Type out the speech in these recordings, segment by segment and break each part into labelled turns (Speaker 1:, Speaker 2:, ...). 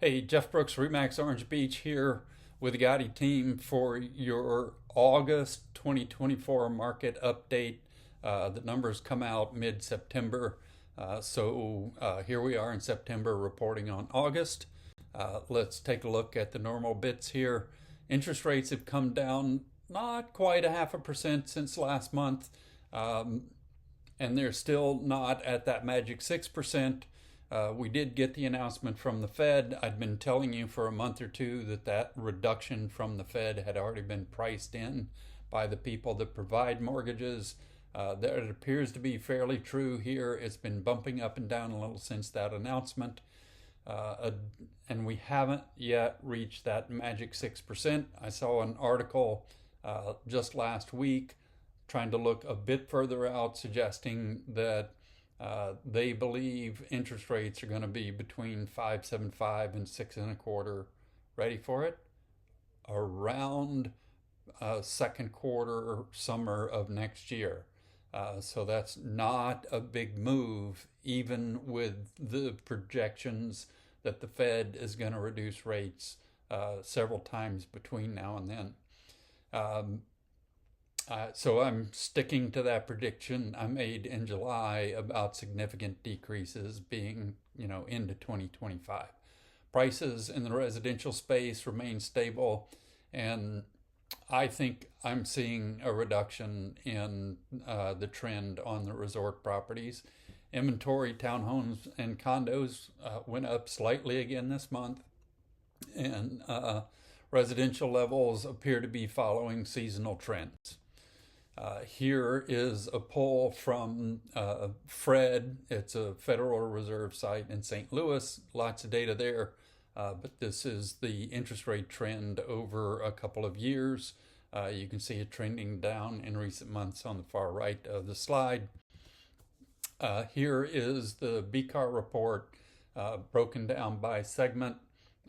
Speaker 1: Hey, Jeff Brooks, Remax Orange Beach here with the Gotti team for your August 2024 market update. The numbers come out mid-September. Here we are in September reporting on August. Let's take a look at the normal bits here. Interest rates have come down not quite 0.5% since last month, and they're still not at that magic 6%. We did get the announcement from the Fed. I'd been telling you for a month or two that reduction from the Fed had already been priced in by the people that provide mortgages. That it appears to be fairly true here. It's been bumping up and down a little since that announcement. And we haven't yet reached that magic 6%. I saw an article just last week trying to look a bit further out, suggesting that they believe interest rates are going to be between 5.75 and 6.25. Ready for it? Around second quarter, summer of next year. So that's not a big move, even with the projections that the Fed is going to reduce rates several times between now and then. So I'm sticking to that prediction I made in July about significant decreases being, into 2025. Prices in the residential space remain stable, and I think I'm seeing a reduction in the trend on the resort properties. Inventory, townhomes, and condos went up slightly again this month, and residential levels appear to be following seasonal trends. Here is a poll from Fred. It's a Federal Reserve site in St. Louis. Lots of data there, but this is the interest rate trend over a couple of years. You can see it trending down in recent months on the far right of the slide. Here is the BCAR report broken down by segment.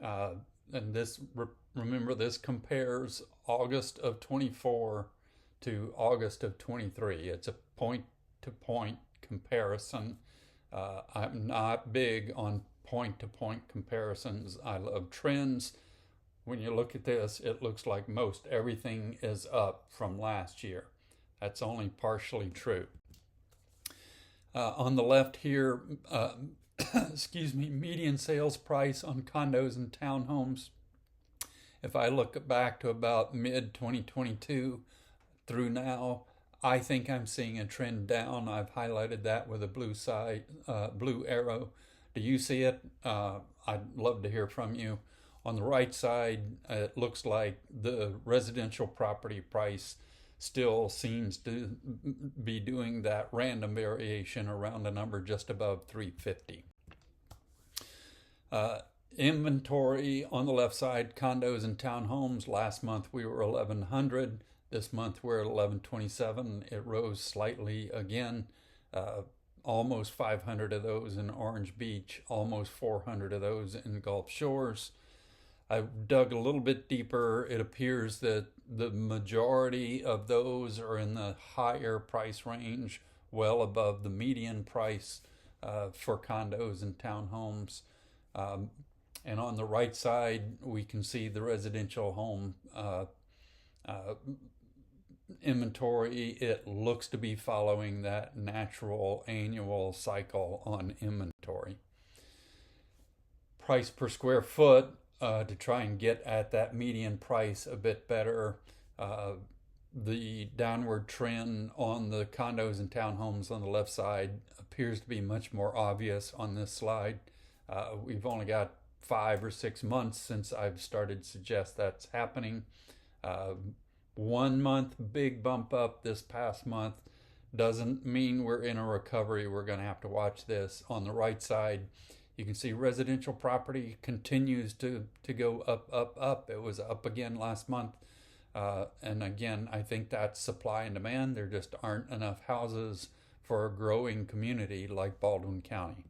Speaker 1: And remember, this compares August of 24 to August of 23. It's a point-to-point comparison. I'm not big on point-to-point comparisons. I love trends. When you look at this, it looks like most everything is up from last year. That's only partially true. On the left here, median sales price on condos and townhomes. If I look back to about mid-2022, through now, I think I'm seeing a trend down. I've highlighted that with a blue arrow. Do you see it? I'd love to hear from you. On the right side, it looks like the residential property price still seems to be doing that random variation around a number just above 350. Inventory on the left side, condos and townhomes. Last month we were 1,100. This month we're at 1127. It rose slightly again. Almost 500 of those in Orange Beach, almost 400 of those in Gulf Shores. I dug a little bit deeper. It appears that the majority of those are in the higher price range, well above the median price for condos and townhomes. And on the right side, we can see the residential home inventory. It looks to be following that natural annual cycle on inventory. Price per square foot, to try and get at that median price a bit better. The downward trend on the condos and townhomes on the left side appears to be much more obvious on this slide. We've only got 5 or 6 months since I've started to suggest that's happening. 1 month big bump up this past month doesn't mean we're in a recovery. We're going to have to watch this. On the right side, you can see residential property continues to go up. It was up again last month. And again, I think that's supply and demand. There just aren't enough houses for a growing community like Baldwin County.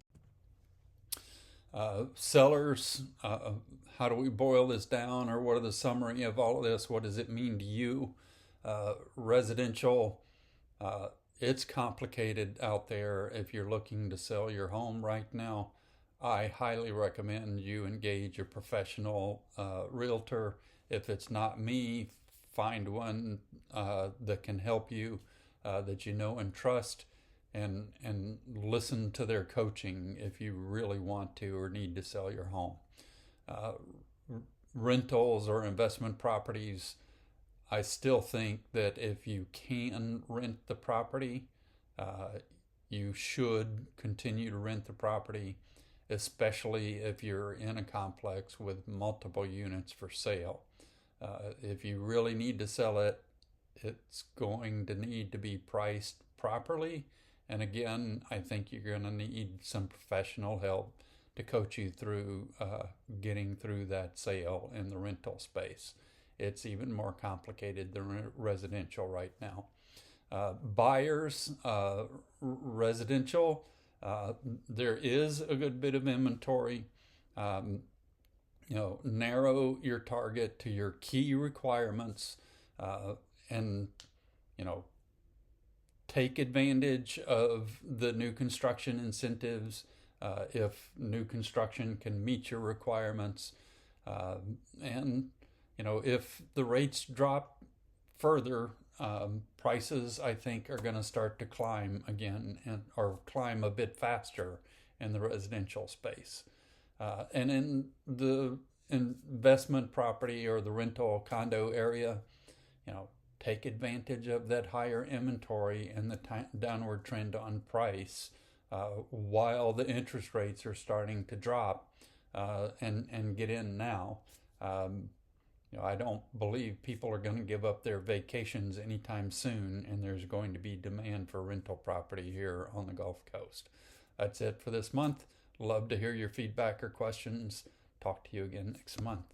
Speaker 1: Sellers, how do we boil this down, or what are the summary of all of this? What does it mean to you? Residential, it's complicated out there if you're looking to sell your home right now. I highly recommend you engage a professional realtor. If it's not me, find one that can help you, that you know and trust, and listen to their coaching if you really want to or need to sell your home. Uh, Rentals or investment properties, I still think that if you can rent the property, uh, you should continue to rent the property, especially if you're in a complex with multiple units for sale. If you really need to sell it, it's going to need to be priced properly. And again, I think you're going to need some professional help to coach you through getting through that sale in the rental space. It's even more complicated than residential right now. Buyers, residential, there is a good bit of inventory. Um, Narrow your target to your key requirements, and you know, take advantage of the new construction incentives if new construction can meet your requirements. And if the rates drop further, prices I think are going to start to climb again, or climb a bit faster in the residential space. And in the investment property or the rental condo area, take advantage of that higher inventory and the downward trend on price while the interest rates are starting to drop, and get in now. I don't believe people are going to give up their vacations anytime soon, and there's going to be demand for rental property here on the Gulf Coast. That's it for this month. Love to hear your feedback or questions. Talk to you again next month.